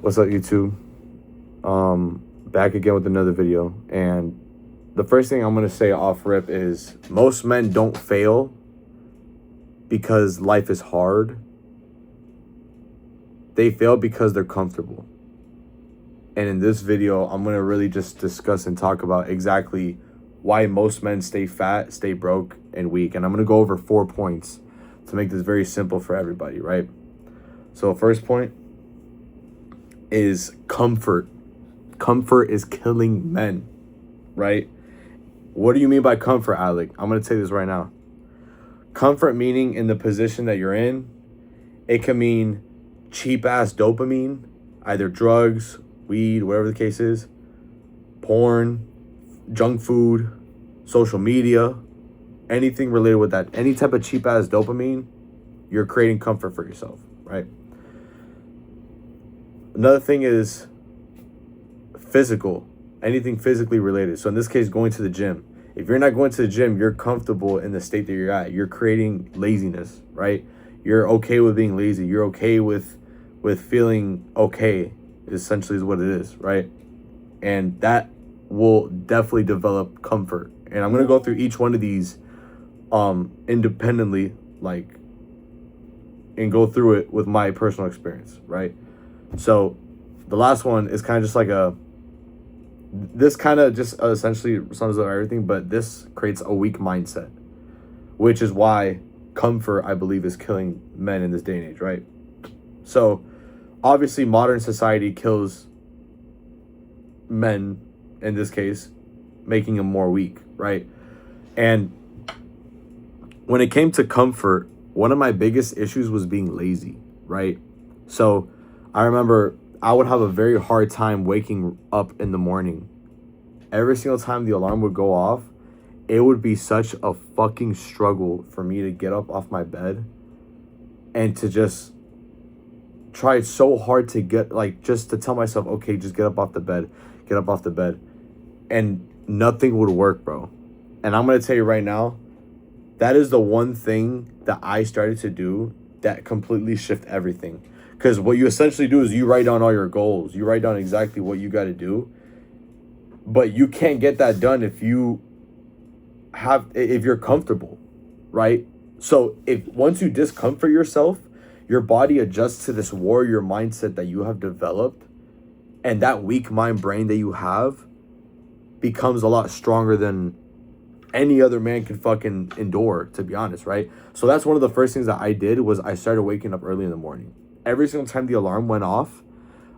What's up, YouTube? Back again with another video. And the first thing I'm going to say off rip is most men don't fail because life is hard. They fail because they're comfortable. And in this video, I'm going to really just discuss and talk about exactly why most men stay fat, stay broke, and weak. And I'm going to go over 4 points to make this very simple for everybody, right? So first point is comfort. Comfort is killing men, right? What do you mean by comfort, Alec? I'm going to say this right now. Comfort meaning in the position that you're in. It can mean cheap-ass dopamine, either drugs, weed, whatever the case is, porn, junk food, social media, anything related with that. Any type of cheap-ass dopamine, you're creating comfort for yourself, right? Another thing is physical, anything physically related. So in this case, going to the gym. If you're not going to the gym, you're comfortable in the state that you're at. You're creating laziness, right? You're okay with being lazy. You're okay with feeling okay, essentially is what it is, right? And that will definitely develop comfort. And I'm going to go through each one of these independently, and go through it with my personal experience, right? So the last one is kind of just like this kind of just essentially sums up everything, but this creates a weak mindset, which is why comfort, I believe, is killing men in this day and age, right? So obviously modern society kills men in this case, making them more weak, right? And when it came to comfort, one of my biggest issues was being lazy, right? So I remember I would have a very hard time waking up in the morning. Every single time the alarm would go off, it would be such a fucking struggle for me to get up off my bed and to just try so hard to get, just to tell myself, okay, just get up off the bed, get up off the bed. And nothing would work, bro. And I'm going to tell you right now, that is the one thing that I started to do that completely shift everything. Because what you essentially do is you write down all your goals. You write down exactly what you got to do. But you can't get that done if you're comfortable, right? So once you discomfort yourself, your body adjusts to this warrior mindset that you have developed. And that weak mind brain that you have becomes a lot stronger than any other man can fucking endure, to be honest, right? So that's one of the first things that I did was I started waking up early in the morning. Every single time the alarm went off,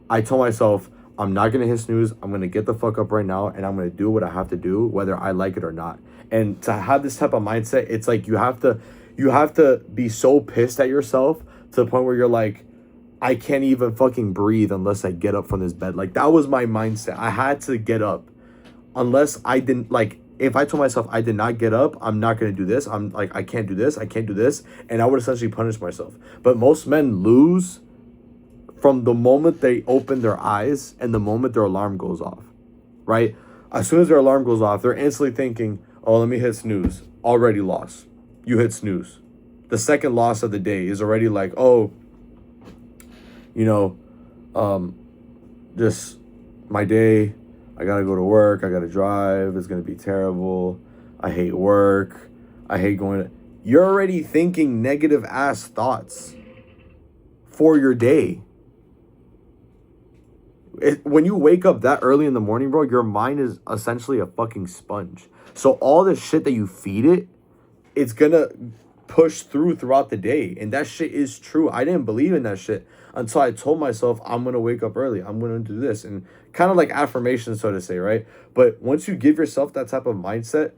I told myself, I'm not going to hit snooze. I'm going to get the fuck up right now, and I'm going to do what I have to do, whether I like it or not. And to have this type of mindset, it's like you have to be so pissed at yourself to the point where you're like, I can't even fucking breathe unless I get up from this bed. Like, that was my mindset. I had to get up. Unless I didn't, if I told myself I did not get up, I'm not going to do this. I'm like, I can't do this. I can't do this. And I would essentially punish myself. But most men lose from the moment they open their eyes and the moment their alarm goes off, right? As soon as their alarm goes off, they're instantly thinking, oh, let me hit snooze. Already lost. You hit snooze. The second loss of the day is already like, oh, just my day. I gotta go to work. I gotta drive. It's gonna be terrible. I hate work. I hate going. You're already thinking negative ass thoughts for your day. When you wake up that early in the morning, bro, your mind is essentially a fucking sponge. So all the shit that you feed it, it's gonna push throughout the day. And that shit is true. I didn't believe in that shit until I told myself I'm going to wake up early. I'm going to do this. And kind of like affirmation, so to say, right? But once you give yourself that type of mindset,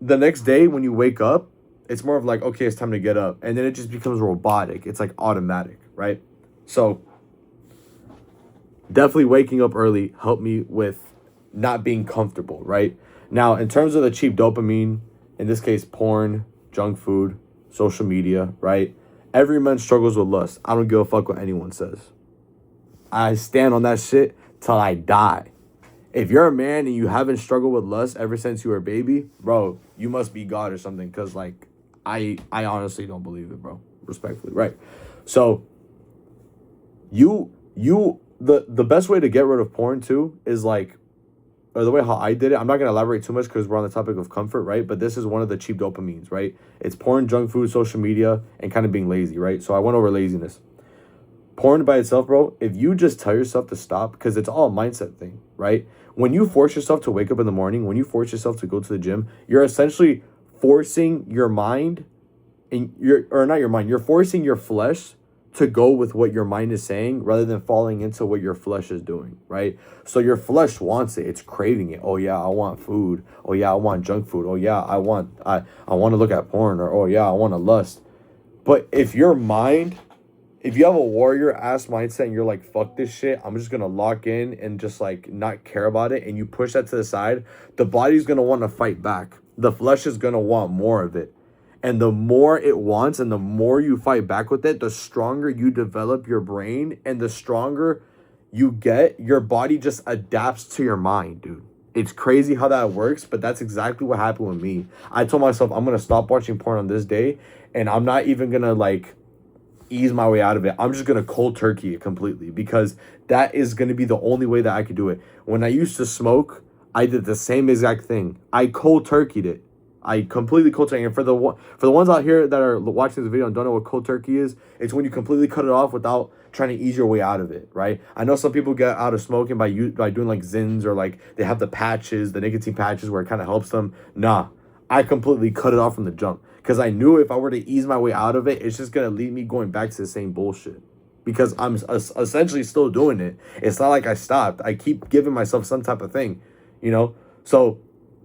the next day when you wake up, it's more of like, okay, it's time to get up. And then it just becomes robotic. It's like automatic, right? So definitely waking up early helped me with not being comfortable, right? Now, in terms of the cheap dopamine, in this case, porn, junk food, social media, right? Every man struggles with lust. I don't give a fuck what anyone says. I stand on that shit till I die. If you're a man and you haven't struggled with lust ever since you were a baby, bro, you must be God or something. Because, I honestly don't believe it, bro. Respectfully, right? So, you The best way to get rid of porn too is like, or the way how I did it. I'm not gonna elaborate too much because we're on the topic of comfort, right? But this is one of the cheap dopamines, right? It's porn, junk food, social media, and kind of being lazy, right? So I went over laziness. Porn by itself, bro, if you just tell yourself to stop, because it's all a mindset thing, right? When you force yourself to wake up in the morning, when you force yourself to go to the gym, you're essentially forcing your mind and you're forcing your flesh to go with what your mind is saying rather than falling into what your flesh is doing, right? So your flesh wants it. It's craving it. Oh yeah, I want food. Oh yeah, I want junk food. Oh yeah, I want to look at porn, or oh yeah, I want to lust. But if you have a warrior ass mindset and you're like, fuck this shit, I'm just gonna lock in and just like not care about it, and you push that to the side, the body's gonna want to fight back. The flesh is gonna want more of it. And the more it wants and the more you fight back with it, the stronger you develop your brain, and the stronger you get, your body just adapts to your mind, dude. It's crazy how that works, but that's exactly what happened with me. I told myself I'm gonna stop watching porn on this day, and I'm not even gonna like ease my way out of it. I'm just gonna cold turkey it completely, because that is gonna be the only way that I could do it. When I used to smoke, I did the same exact thing. I cold turkeyed it. I completely cold turkey. And for the ones out here that are watching this video and don't know what cold turkey is, it's when you completely cut it off without trying to ease your way out of it, right? I know some people get out of smoking by doing like Zins, or like they have the patches, the nicotine patches where it kind of helps them. Nah, I completely cut it off from the jump, because I knew if I were to ease my way out of it, it's just gonna lead me going back to the same bullshit, because I'm essentially still doing it. It's not like I stopped. I keep giving myself some type of thing, you know? So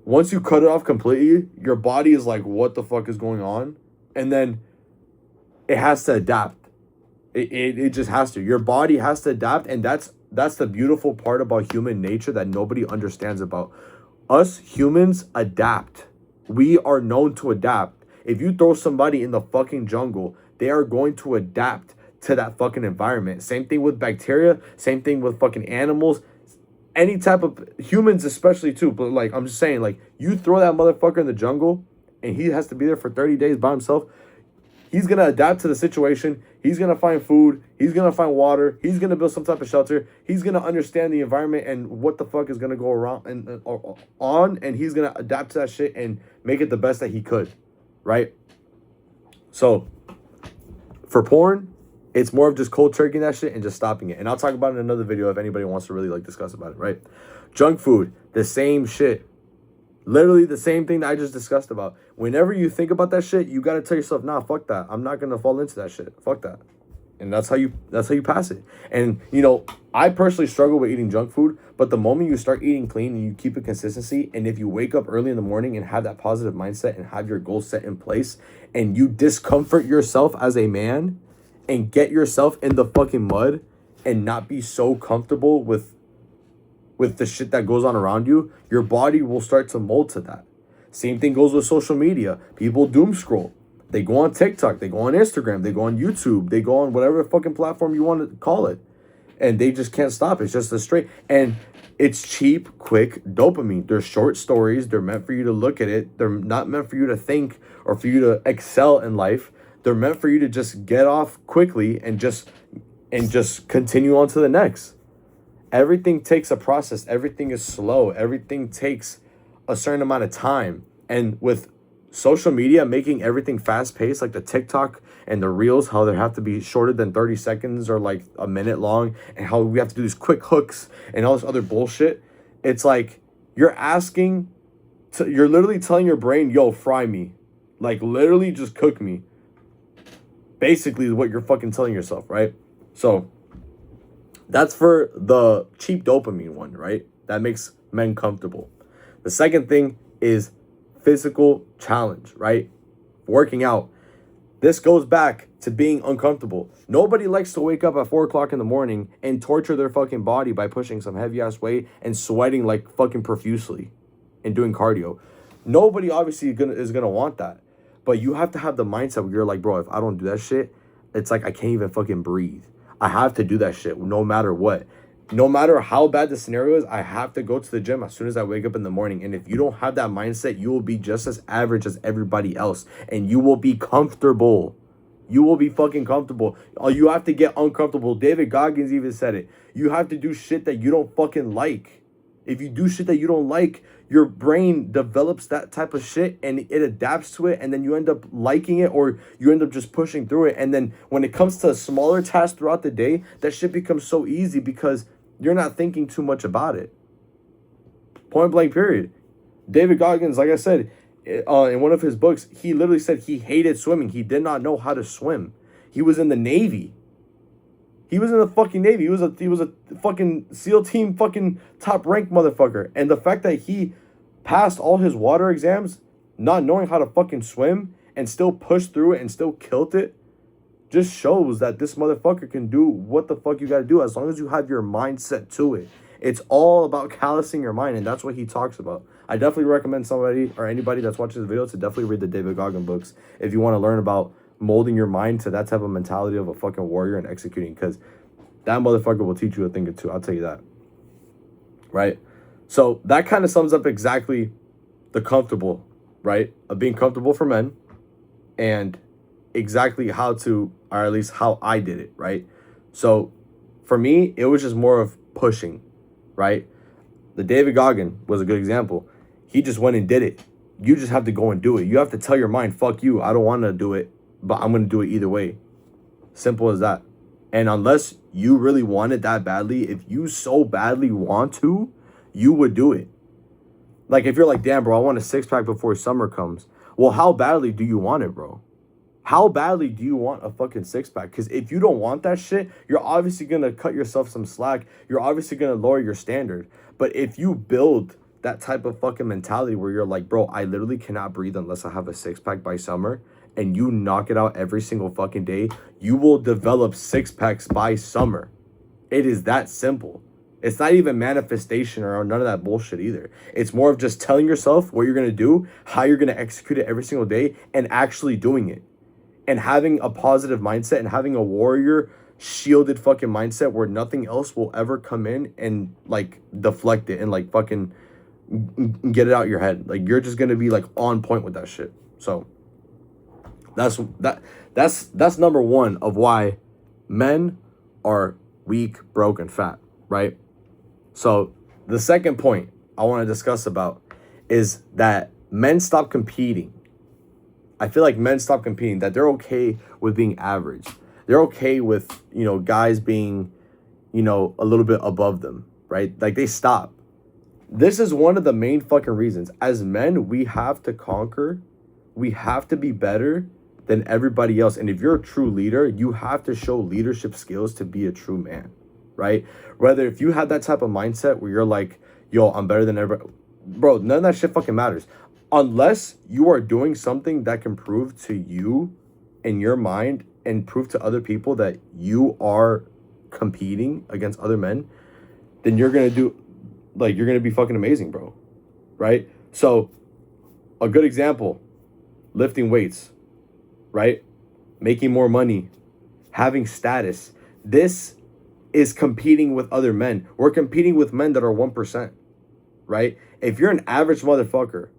once you cut it off completely, your body is like, what the fuck is going on? And then it has to adapt. It just has to. Your body has to adapt, and that's the beautiful part about human nature that nobody understands about. Us humans adapt. We are known to adapt. If you throw somebody in the fucking jungle, they are going to adapt to that fucking environment. Same thing with bacteria, same thing with fucking animals. Any type of humans especially too, but like I'm just saying, like you throw that motherfucker in the jungle and he has to be there for 30 days by himself, he's gonna adapt to the situation. He's gonna find food, he's gonna find water, he's gonna build some type of shelter, he's gonna understand the environment and what the fuck is gonna go around and he's gonna adapt to that shit and make it the best that he could, right? So for porn, it's more of just cold turkeying that shit and just stopping it. And I'll talk about it in another video if anybody wants to really like discuss about it, right? Junk food, the same shit. Literally the same thing that I just discussed about. Whenever you think about that shit, you got to tell yourself, nah, fuck that. I'm not going to fall into that shit. Fuck that. And that's how you pass it. And, you know, I personally struggle with eating junk food, but the moment you start eating clean and you keep a consistency, and if you wake up early in the morning and have that positive mindset and have your goals set in place, and you discomfort yourself as a man, and get yourself in the fucking mud and not be so comfortable with the shit that goes on around you, your body will start to mold to that. Same thing goes with social media. People doom scroll. They go on TikTok, they go on Instagram, they go on YouTube, they go on whatever fucking platform you want to call it. And they just can't stop. It's just a straight. And it's cheap, quick dopamine. They're short stories. They're meant for you to look at it. They're not meant for you to think or for you to excel in life. They're meant for you to just get off quickly and just continue on to the next. Everything takes a process. Everything is slow. Everything takes a certain amount of time. And with social media making everything fast paced, like the TikTok and the reels, how they have to be shorter than 30 seconds or like a minute long, and how we have to do these quick hooks and all this other bullshit. It's like you're literally telling your brain, yo, fry me. Like literally just cook me. Basically what you're fucking telling yourself, right? So that's for the cheap dopamine one, right? That makes men comfortable. The second thing is physical challenge, right? Working out. This goes back to being uncomfortable. Nobody likes to wake up at 4 o'clock in the morning and torture their fucking body by pushing some heavy ass weight and sweating like fucking profusely and doing cardio. Nobody obviously is gonna want that. But you have to have the mindset where you're like, bro, if I don't do that shit, it's like I can't even fucking breathe. I have to do that shit no matter what. No matter how bad the scenario is, I have to go to the gym as soon as I wake up in the morning. And if you don't have that mindset, you will be just as average as everybody else. And you will be comfortable. You will be fucking comfortable. You have to get uncomfortable. David Goggins even said it. You have to do shit that you don't fucking like. If you do shit that you don't like, your brain develops that type of shit and it adapts to it, and then you end up liking it, or you end up just pushing through it. And then when it comes to smaller tasks throughout the day, that shit becomes so easy because you're not thinking too much about it. Point blank period. David Goggins, like I said, in one of his books, he literally said he hated swimming. He did not know how to swim. He was in the Navy. He was in the fucking Navy. He was a fucking SEAL team fucking top ranked motherfucker. And the fact that he passed all his water exams not knowing how to fucking swim and still pushed through it and still killed it just shows that this motherfucker can do what the fuck you gotta do as long as you have your mindset to it. It's all about callousing your mind, and that's what he talks about. I definitely recommend somebody or anybody that's watching this video to definitely read the David Goggins books if you want to learn about molding your mind to that type of mentality of a fucking warrior and executing, because that motherfucker will teach you a thing or two. I'll tell you that. Right? So that kind of sums up exactly the comfortable, right? Of being comfortable for men, and exactly how to, or at least how I did it, right? So for me, it was just more of pushing, right? The David Goggins was a good example. He just went and did it. You just have to go and do it. You have to tell your mind, fuck you, I don't want to do it, but I'm going to do it either way. Simple as that. And unless you really want it that badly, if you so badly want to, you would do it. Like if you're like, damn, bro, I want a six-pack before summer comes. Well, how badly do you want it, bro? How badly do you want a fucking six-pack? Because if you don't want that shit, you're obviously going to cut yourself some slack. You're obviously going to lower your standard. But if you build that type of fucking mentality where you're like, bro, I literally cannot breathe unless I have a six-pack by summer, and you knock it out every single fucking day, you will develop six-packs by summer. It is that simple. It's not even manifestation or none of that bullshit either. It's more of just telling yourself what you're going to do, how you're going to execute it every single day, and actually doing it. And having a positive mindset and having a warrior shielded fucking mindset where nothing else will ever come in and like deflect it and like fucking get it out your head. Like you're just gonna be like on point with that shit. So that's number one of why men are weak, broke, and fat, right? So the second point I want to discuss about is that men stop competing. I feel like men stop competing, that they're okay with being average. They're okay with, you know, guys being, you know, a little bit above them, right? Like they stop. This is one of the main fucking reasons. As men, we have to conquer. We have to be better than everybody else. And if you're a true leader, you have to show leadership skills to be a true man, right? Whether if you have that type of mindset where you're like, yo, I'm better than everybody. Bro, none of that shit fucking matters. Unless you are doing something that can prove to you in your mind and prove to other people that you are competing against other men, then you're going to be fucking amazing, bro. Right? So a good example, lifting weights, right? Making more money, having status. This is competing with other men. We're competing with men that are 1%, right? If you're an average motherfucker,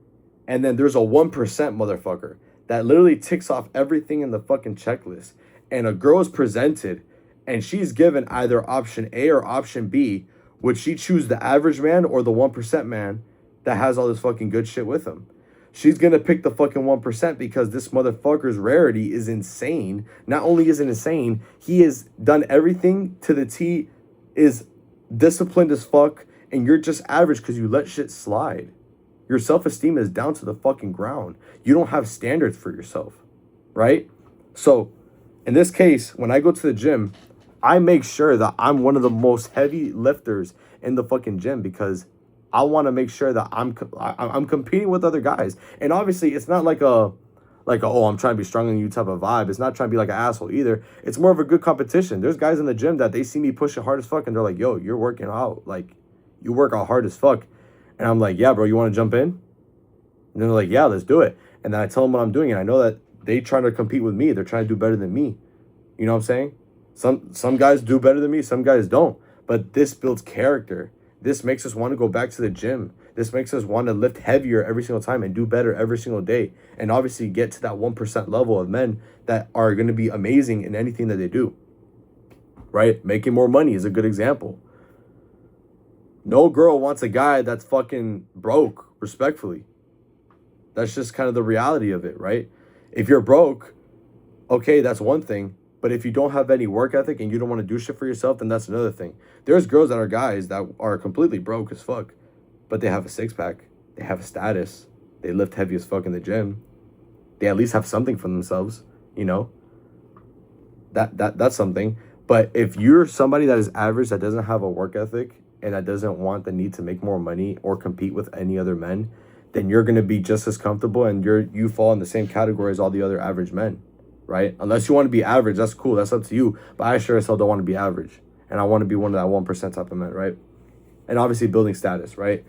and then there's a 1% motherfucker that literally ticks off everything in the fucking checklist, and a girl is presented and she's given either option A or option B, would she choose the average man or the 1% man that has all this fucking good shit with him? She's gonna pick the fucking 1% because this motherfucker's rarity is insane. Not only is it insane, he has done everything to the T, is disciplined as fuck, and you're just average because you let shit slide. Your self-esteem is down to the fucking ground. You don't have standards for yourself, right? So in this case, when I go to the gym, I make sure that I'm one of the most heavy lifters in the fucking gym because I want to make sure that I'm competing with other guys. And obviously, it's not like a oh, I'm trying to be stronger than you type of vibe. It's not trying to be like an asshole either. It's more of a good competition. There's guys in the gym that they see me pushing hard as fuck and they're like, yo, you're working out. Like, you work out hard as fuck. And I'm like, yeah, bro, you want to jump in? And they're like, yeah, let's do it. And then I tell them what I'm doing. And I know that they trying to compete with me. They're trying to do better than me. You know what I'm saying? Some guys do better than me. Some guys don't. But this builds character. This makes us want to go back to the gym. This makes us want to lift heavier every single time and do better every single day. And obviously get to that 1% level of men that are going to be amazing in anything that they do. Right? Making more money is a good example. No girl wants a guy that's fucking broke, respectfully. That's just kind of the reality of it, right? If you're broke, okay, that's one thing. But if you don't have any work ethic and you don't want to do shit for yourself, then that's another thing. There's girls that are guys that are completely broke as fuck, but they have a six-pack. They have a status. They lift heavy as fuck in the gym. They at least have something for themselves, you know? That's something. But if you're somebody that is average, that doesn't have a work ethic, and that doesn't want the need to make more money or compete with any other men, then you're going to be just as comfortable, and you fall in the same category as all the other average men, right? Unless you want to be average, that's cool. That's up to you. But I sure as hell don't want to be average. And I want to be one of that 1% type of men, right? And obviously building status, right?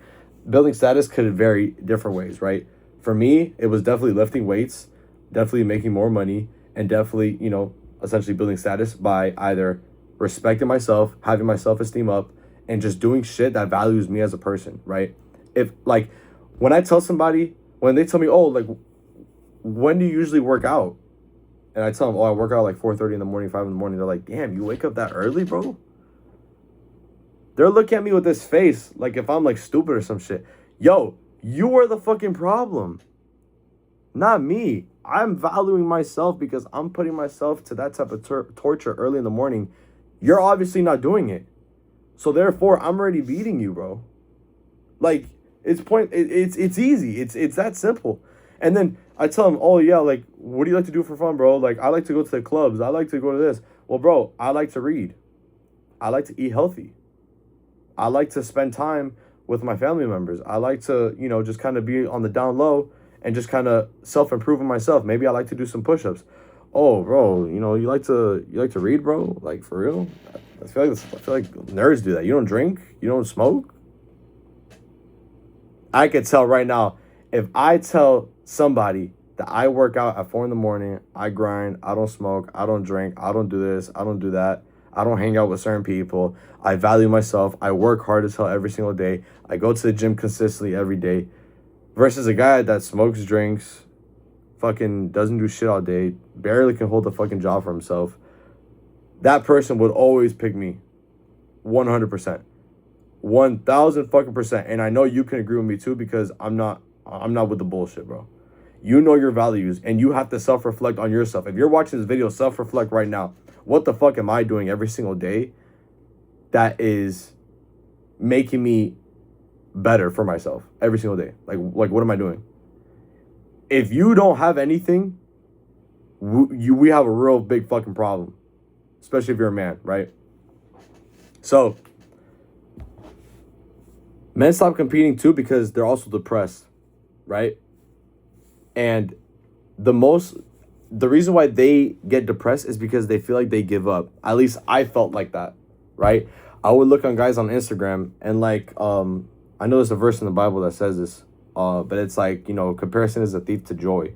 Building status could vary different ways, right? For me, it was definitely lifting weights, definitely making more money, and definitely, you know, essentially building status by either respecting myself, having my self-esteem up, and just doing shit that values me as a person, right? If, like, when I tell somebody, when they tell me, oh, like, when do you usually work out? And I tell them, oh, I work out like 4:30 in the morning, 5 in the morning. They're like, damn, you wake up that early, bro? They're looking at me with this face like if I'm like stupid or some shit. Yo, you are the fucking problem, not me. I'm valuing myself because I'm putting myself to that type of torture early in the morning. You're obviously not doing it. So therefore, I'm already beating you, bro. Like, it's easy. It's that simple. And then I tell them, oh yeah, like, what do you like to do for fun, bro? Like, I like to go to the clubs. I like to go to this. Well, bro, I like to read. I like to eat healthy. I like to spend time with my family members. I like to, you know, just kind of be on the down low and just kind of self-improve on myself. Maybe I like to do some push-ups. Oh, bro, you know, you like to read, bro? Like, for real? I feel like nerds do that. You don't drink? You don't smoke? I could tell right now, if I tell somebody that I work out at 4 in the morning, I grind, I don't smoke, I don't drink, I don't do this, I don't do that, I don't hang out with certain people, I value myself, I work hard as hell every single day, I go to the gym consistently every day, versus a guy that smokes, drinks, fucking doesn't do shit all day, barely can hold a fucking job for himself, that person would always pick me. 100%. 1,000 fucking percent. And I know you can agree with me too, because I'm not with the bullshit, bro. You know your values, and you have to self-reflect on yourself. If you're watching this video, self-reflect right now. What the fuck am I doing every single day that is making me better for myself every single day? Like what am I doing? If you don't have anything, we have a real big fucking problem, especially if you're a man, right? So men stop competing too because they're also depressed, right? And the reason why they get depressed is because they feel like they give up. At least I felt like that, right? I would look on guys on Instagram and like, I know there's a verse in the Bible that says this, but it's like, you know, comparison is a thief to joy,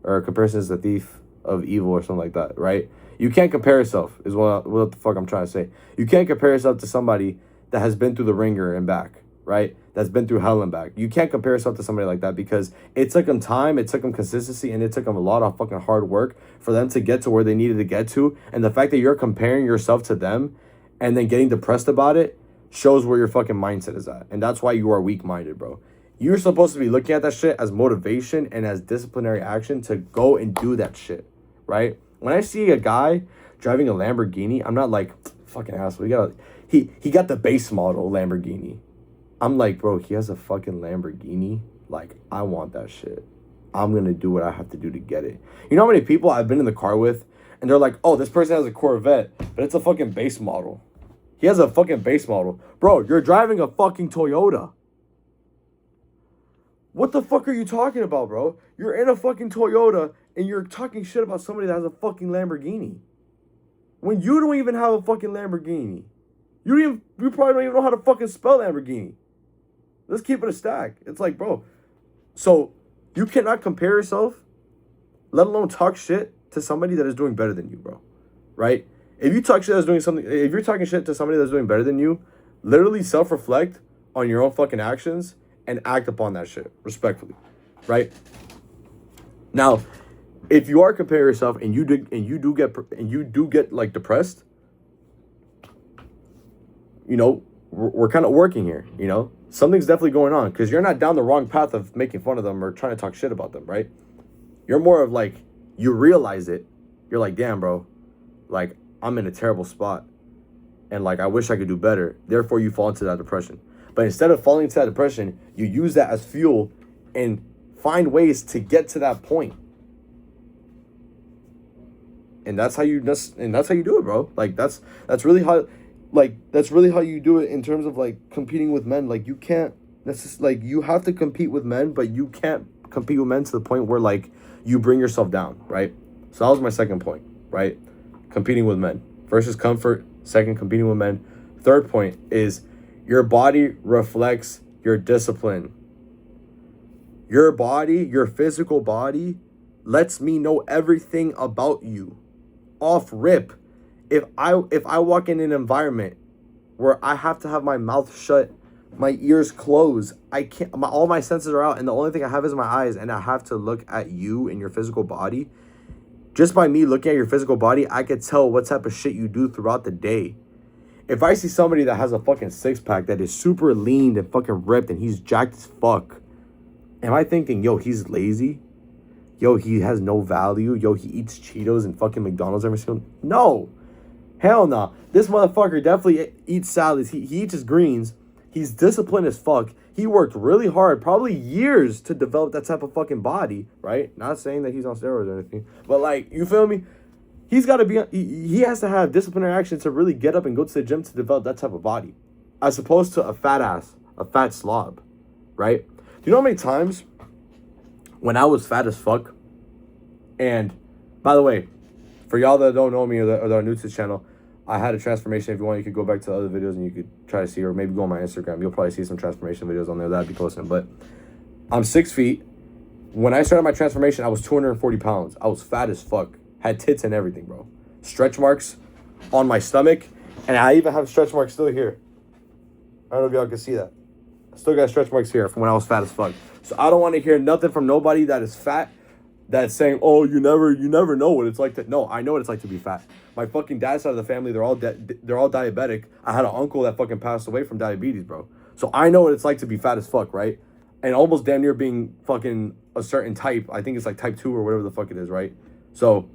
or comparison is a thief of evil or something like that, right? You can't compare yourself is what the fuck I'm trying to say. You can't compare yourself to somebody that has been through the ringer and back, right? That's been through hell and back. You can't compare yourself to somebody like that because it took them time, it took them consistency, and it took them a lot of fucking hard work for them to get to where they needed to get to. And the fact that you're comparing yourself to them and then getting depressed about it shows where your fucking mindset is at. And that's why you are weak-minded, bro. You're supposed to be looking at that shit as motivation and as disciplinary action to go and do that shit, right? When I see a guy driving a Lamborghini, I'm not like, fucking asshole. He got the base model Lamborghini. I'm like, bro, he has a fucking Lamborghini. Like, I want that shit. I'm going to do what I have to do to get it. You know how many people I've been in the car with, and they're like, oh, this person has a Corvette, but it's a fucking base model. He has a fucking base model. Bro, you're driving a fucking Toyota. What the fuck are you talking about, bro? You're in a fucking Toyota, and you're talking shit about somebody that has a fucking Lamborghini. When you don't even have a fucking Lamborghini. You probably don't even know how to fucking spell Lamborghini. Let's keep it a stack. It's like, bro, so you cannot compare yourself, let alone talk shit to somebody that is doing better than you, bro. Right? If you talk shit that's doing something, if you're talking shit to somebody that's doing better than you, literally self-reflect on your own fucking actions and act upon that shit respectfully, right? Now, if you are comparing yourself and you do get like depressed, you know, we're kind of working here, you know? Something's definitely going on because you're not down the wrong path of making fun of them or trying to talk shit about them, right? You're more of like, you realize it. You're like, damn, bro, like, I'm in a terrible spot. And like, I wish I could do better. Therefore, you fall into that depression. But instead of falling into that depression, you use that as fuel and find ways to get to that point. And that's how you do it, bro. Like, that's really how you do it in terms of like competing with men. Like, you can't, that's just like, you have to compete with men, but you can't compete with men to the point where like you bring yourself down, right? So that was my second point, right? Competing with men. First is comfort. Second, competing with men. Third point is your body reflects your discipline. Your body, your physical body, lets me know everything about you. Off rip. If I walk in an environment where I have to have my mouth shut, my ears closed, I can't, all my senses are out, and the only thing I have is my eyes, and I have to look at you and your physical body. Just by me looking at your physical body, I could tell what type of shit you do throughout the day. If I see somebody that has a fucking six-pack that is super lean and fucking ripped and he's jacked as fuck, am I thinking, yo, he's lazy? Yo, he has no value? Yo, he eats Cheetos and fucking McDonald's every single... No. Hell no. This motherfucker definitely eats salads. He eats his greens. He's disciplined as fuck. He worked really hard, probably years, to develop that type of fucking body, right? Not saying that he's on steroids or anything, but like, you feel me? He's got to be, he has to have disciplinary action to really get up and go to the gym to develop that type of body, as opposed to a fat ass, a fat slob, right? Do you know how many times when I was fat as fuck, and by the way, for y'all that don't know me or that are new to the channel, I had a transformation. If you want, you could go back to the other videos and you could try to see, or maybe go on my Instagram. You'll probably see some transformation videos on there that I'd be posting. But I'm 6 feet. When I started my transformation, I was 240 pounds. I was fat as fuck. Had tits and everything, bro. Stretch marks on my stomach. And I even have stretch marks still here. I don't know if y'all can see that. I still got stretch marks here from when I was fat as fuck. So I don't want to hear nothing from nobody that is fat that's saying, oh, you never know what it's like to... No, I know what it's like to be fat. My fucking dad's side of the family, they're all diabetic. I had an uncle that fucking passed away from diabetes, bro. So I know what it's like to be fat as fuck, right? And almost damn near being fucking a certain type. I think it's like type 2 or whatever the fuck it is, right? So,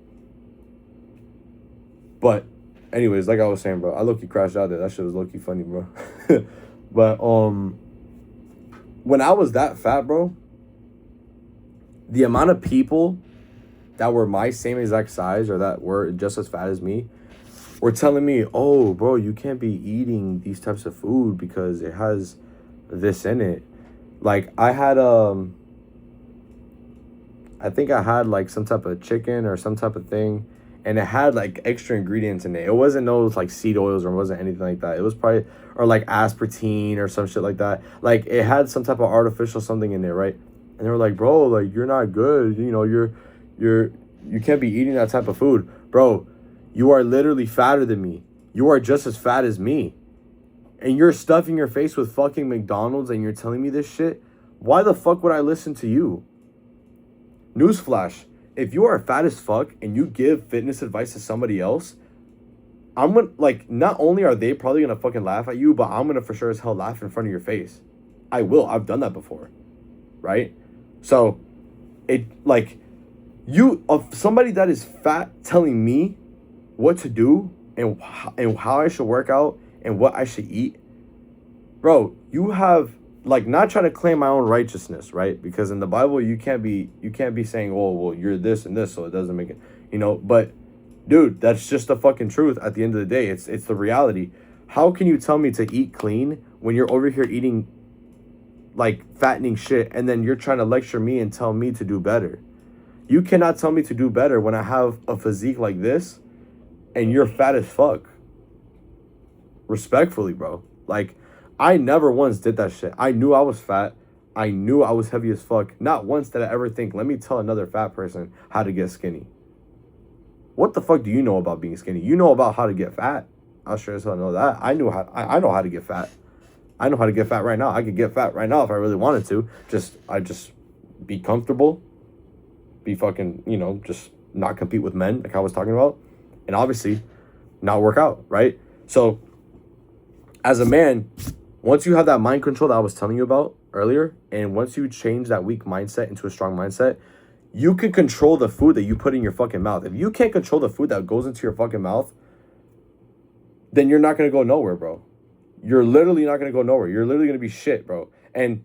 but anyways, like I was saying, bro, I low-key crashed out there. That shit was low-key funny, bro. But when I was that fat, bro, the amount of people that were my same exact size or that were just as fat as me were telling me, oh, bro, you can't be eating these types of food because it has this in it. Like, I had, I think I had, like, some type of chicken or some type of thing, and it had, like, extra ingredients in it. It wasn't those, like, seed oils or it wasn't anything like that. It was probably, or, like, aspartame or some shit like that. Like, it had some type of artificial something in there, right? And they were like, bro, like, you're not good. You know, you can't be eating that type of food. Bro, you are literally fatter than me. You are just as fat as me. And you're stuffing your face with fucking McDonald's and you're telling me this shit? Why the fuck would I listen to you? Newsflash, if you are fat as fuck and you give fitness advice to somebody else, I'm gonna, like, not only are they probably gonna fucking laugh at you, but I'm gonna for sure as hell laugh in front of your face. I will. I've done that before. Right? So, it, like, somebody that is fat telling me what to do and how I should work out and what I should eat, bro, you have, like, not trying to claim my own righteousness, right? Because in the Bible, you can't be saying, oh, well, you're this and this, so it doesn't make it, you know, but, dude, that's just the fucking truth at the end of the day. It's the reality. How can you tell me to eat clean when you're over here eating, like, fattening shit, and then you're trying to lecture me and tell me to do better? You cannot tell me to do better when I have a physique like this and you're fat as fuck. Respectfully, bro. Like, I never once did that shit. I knew I was fat. I knew I was heavy as fuck. Not once did I ever think, let me tell another fat person how to get skinny. What the fuck do you know about being skinny? You know about how to get fat. I'll sure as hell know that. I know how to get fat. I know how to get fat right now. I could get fat right now if I really wanted to. I just be comfortable, be fucking, just not compete with men like I was talking about, and obviously not work out, right? So as a man, once you have that mind control that I was telling you about earlier, and once you change that weak mindset into a strong mindset, you can control the food that you put in your fucking mouth. If you can't control the food that goes into your fucking mouth, then you're not going to go nowhere, bro. You're literally not going to go nowhere. You're literally going to be shit, bro. And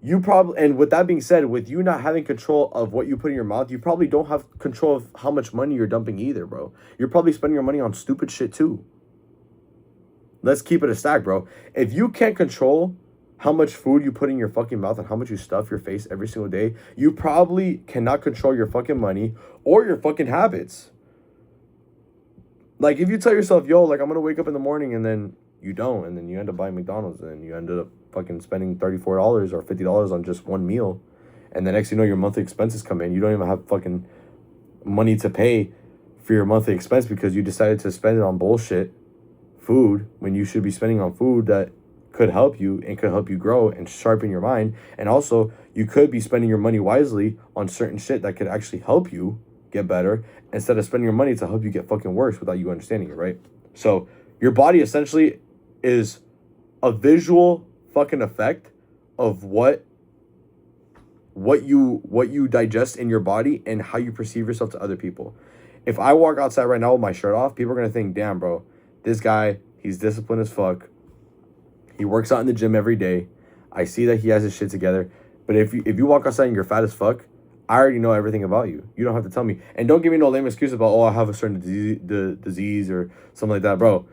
with that being said, with you not having control of what you put in your mouth, you probably don't have control of how much money you're dumping either, bro. You're probably spending your money on stupid shit too. Let's keep it a stack, bro. If you can't control how much food you put in your fucking mouth and how much you stuff your face every single day, you probably cannot control your fucking money or your fucking habits. Like, if you tell yourself, yo, like, I'm going to wake up in the morning, and then you don't, and then you end up buying McDonald's, and then you ended up fucking spending $34 or $50 on just one meal, and the next thing you know, your monthly expenses come in. You don't even have fucking money to pay for your monthly expense because you decided to spend it on bullshit food when you should be spending on food that could help you and could help you grow and sharpen your mind. And also, you could be spending your money wisely on certain shit that could actually help you get better instead of spending your money to help you get fucking worse without you understanding it, right? So your body essentially is a visual fucking effect of what you digest in your body and how you perceive yourself to other people. If I walk outside right now with my shirt off, people are gonna think, damn, bro, this guy, he's disciplined as fuck. He works out in the gym every day. I see that he has his shit together. But if you walk outside and you're fat as fuck, I already know everything about you. You don't have to tell me. And don't give me no lame excuse about, oh, I have a certain disease or something like that, bro.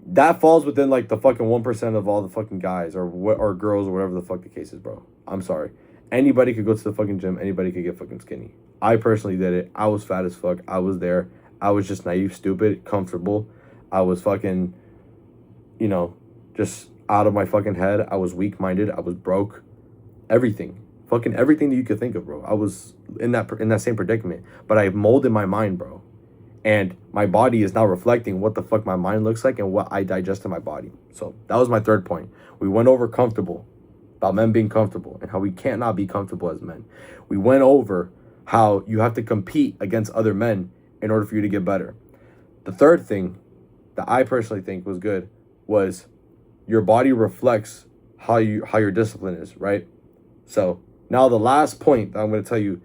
That falls within like the fucking 1% of all the fucking guys or girls or whatever the fuck the case is, bro. I'm sorry. Anybody could go to the fucking gym. Anybody could get fucking skinny. I personally did it. I was fat as fuck. I was there. I was just naive, stupid, comfortable. I was fucking, just out of my fucking head. I was weak-minded. I was broke. Everything. Fucking everything that you could think of, bro. I was in that same predicament. But I molded my mind, bro. And my body is now reflecting what the fuck my mind looks like and what I digest in my body. So that was my third point. We went over comfortable, about men being comfortable and how we can't not be comfortable as men. We went over how you have to compete against other men in order for you to get better. The third thing that I personally think was good was your body reflects how your discipline is, right? So now the last point that I'm going to tell you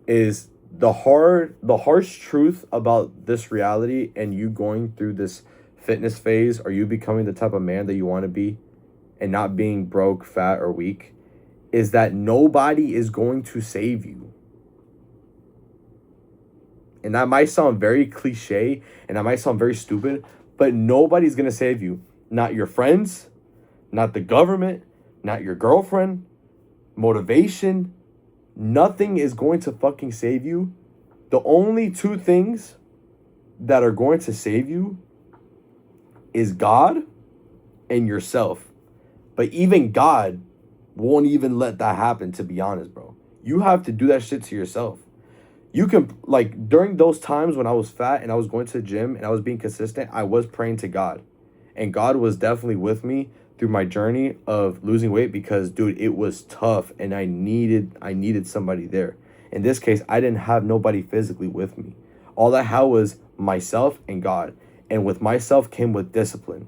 is the harsh truth about this reality and you going through this fitness phase or you becoming the type of man that you want to be and not being broke, fat, or weak is that nobody is going to save you. And that might sound very cliche and that might sound very stupid, but nobody's going to save you. Not your friends, not the government, not your girlfriend, motivation. Nothing is going to fucking save you. The only two things that are going to save you is God and yourself. But even God won't even let that happen, to be honest, bro. You have to do that shit to yourself. You can, like, during those times when I was fat and I was going to the gym and I was being consistent, I was praying to God. And God was definitely with me through my journey of losing weight because, dude, it was tough and I needed somebody there. In this case, I didn't have nobody physically with me. All I had was myself and God. And with myself came with discipline.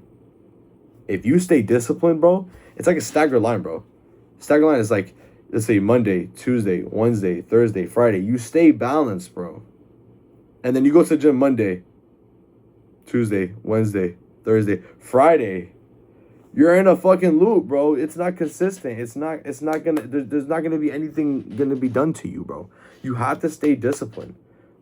If you stay disciplined, bro, it's like a staggered line, bro. Staggered line is like, let's say Monday, Tuesday, Wednesday, Thursday, Friday. You stay balanced, bro. And then you go to the gym Monday, Tuesday, Wednesday, Thursday, Friday. You're in a fucking loop, bro. It's not consistent. There's not gonna be anything gonna be done to you, bro. You have to stay disciplined.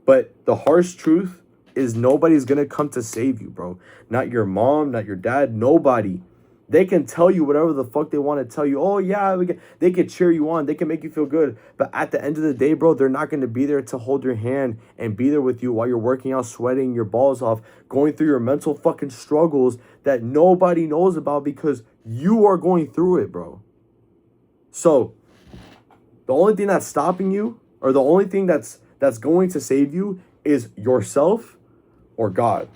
But the harsh truth is nobody's gonna come to save you, bro. Not your mom, not your dad, nobody. They can tell you whatever the fuck they want to tell you. Oh, yeah, they can cheer you on. They can make you feel good. But at the end of the day, bro, they're not going to be there to hold your hand and be there with you while you're working out, sweating your balls off, going through your mental fucking struggles that nobody knows about because you are going through it, bro. So the only thing that's stopping you or the only thing that's going to save you is yourself or God.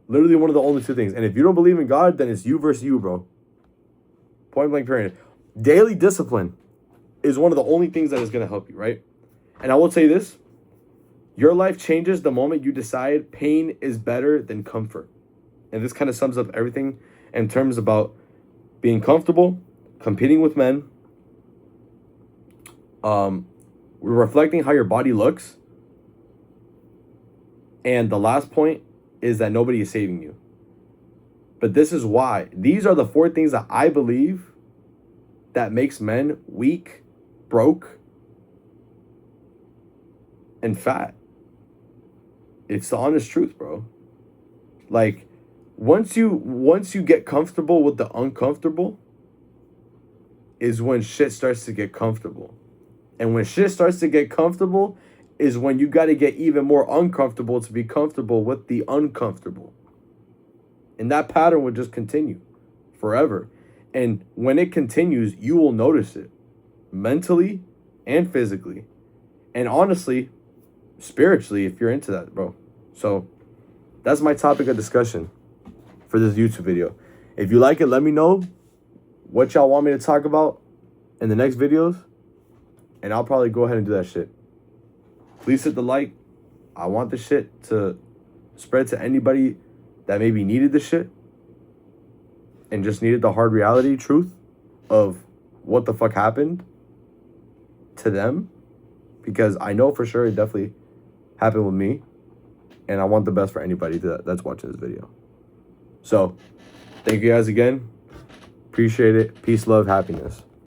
Literally one of the only two things. And if you don't believe in God, then it's you versus you, bro. Point blank period. Daily discipline is one of the only things that is going to help you, right? And I will say this. Your life changes the moment you decide pain is better than comfort. And this kind of sums up everything in terms about being comfortable, competing with men, reflecting how your body looks. And the last point is that nobody is saving you. But this is why. These are the 4 things that I believe that makes men weak, broke, and fat. It's the honest truth, bro. Like, once you get comfortable with the uncomfortable is when shit starts to get comfortable. And when shit starts to get comfortable is when you got to get even more uncomfortable to be comfortable with the uncomfortable. And that pattern would just continue forever. And when it continues, you will notice it mentally and physically. And honestly, spiritually, if you're into that, bro. So that's my topic of discussion for this YouTube video. If you like it, let me know what y'all want me to talk about in the next videos. And I'll probably go ahead and do that shit. Please hit the like. I want this shit to spread to anybody that maybe needed this shit and just needed the hard reality truth of what the fuck happened to them. Because I know for sure it definitely happened with me. And I want the best for anybody that's watching this video. So, thank you guys again. Appreciate it. Peace, love, happiness.